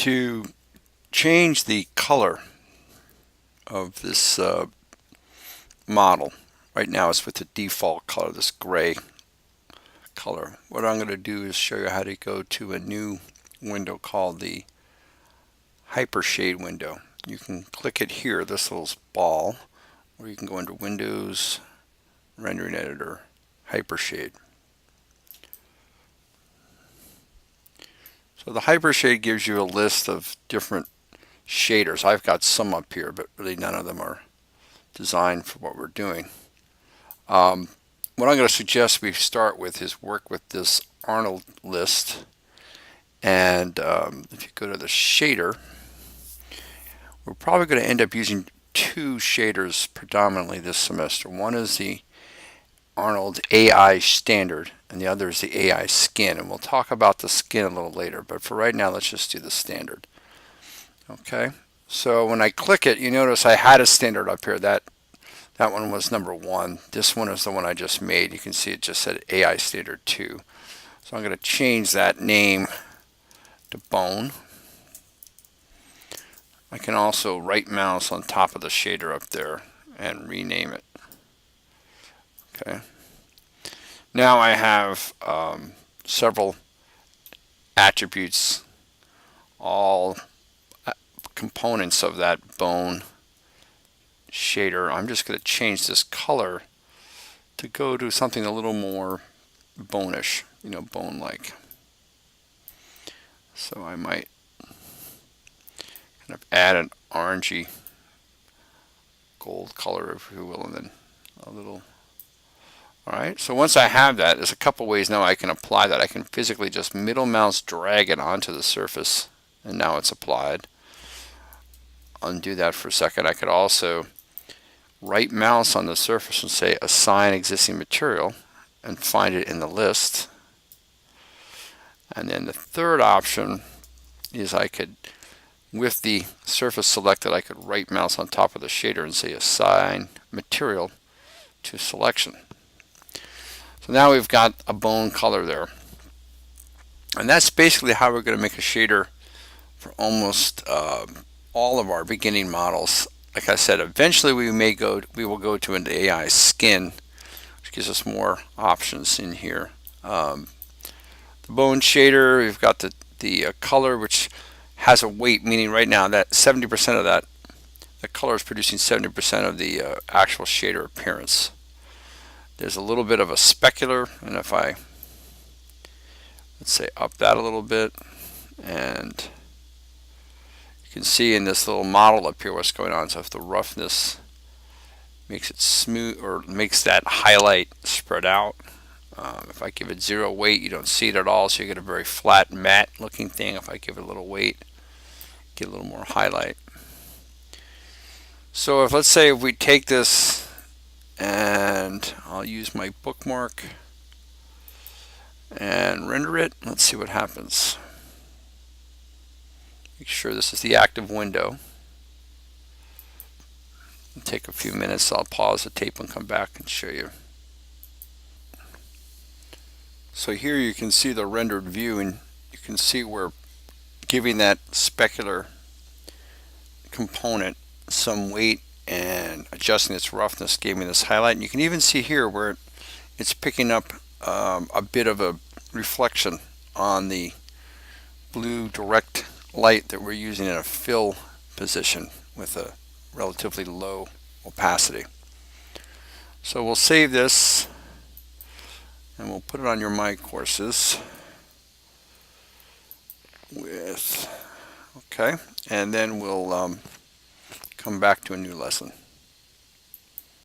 To change the color of this model, right now it's with the default color, this gray color. What I'm going to do is show you how to go to a new window called the Hypershade window. You can click it here, this little ball, or you can go into Windows, Rendering Editor, Hypershade. So the Hypershade gives you a list of different shaders. I've got some up here, but really none of them are designed for what we're doing. What I'm going to suggest we start with is work with this Arnold list. And if you go to the shader, we're probably going to end up using two shaders predominantly this semester. One is the Arnold AI Standard, and the other is the AI Skin. And we'll talk about the skin a little later, but for right now, let's just do the standard. Okay, so when I click it, you notice I had a standard up here. That one was number 1. This one is the one I just made. You can see it just said AI Standard 2. So I'm going to change that name to Bone. I can also right mouse on top of the shader up there and rename it. Okay. Now I have several attributes, all components of that bone shader. I'm just going to change this color to go to something a little more bone-ish, bone-like. So I might kind of add an orangey gold color, if you will, and then a little. Alright, so once I have that, there's a couple ways now I can apply that. I can physically just middle mouse drag it onto the surface, and now it's applied. Undo that for a second. I could also right mouse on the surface and say assign existing material and find it in the list. And then the third option is I could, with the surface selected, I could right mouse on top of the shader and say assign material to selection. So now we've got a bone color there. And that's basically how we're going to make a shader for almost all of our beginning models. Like I said, eventually we will go to an AI Skin, which gives us more options in here. The bone shader, we've got the color, which has a weight, meaning right now that 70% of that, the color is producing 70% of the actual shader appearance. There's a little bit of a specular, and if I, let's say, up that a little bit, and you can see in this little model up here what's going on. So if the roughness makes it smooth, or makes that highlight spread out, if I give it 0 weight, you don't see it at all, so you get a very flat, matte looking thing. If I give it a little weight, get a little more highlight. So if, let's say, if we take this, and I'll use my bookmark and render it. Let's see what happens. Make sure this is the active window. It'll take a few minutes. I'll pause the tape and come back and show you. So here you can see the rendered view, and you can see we're giving that specular component some weight and adjusting its roughness gave me this highlight. And you can even see here where it's picking up a bit of a reflection on the blue direct light that we're using in a fill position with a relatively low opacity. So we'll save this and we'll put it on your My Courses with, okay, and then we'll come back to a new lesson.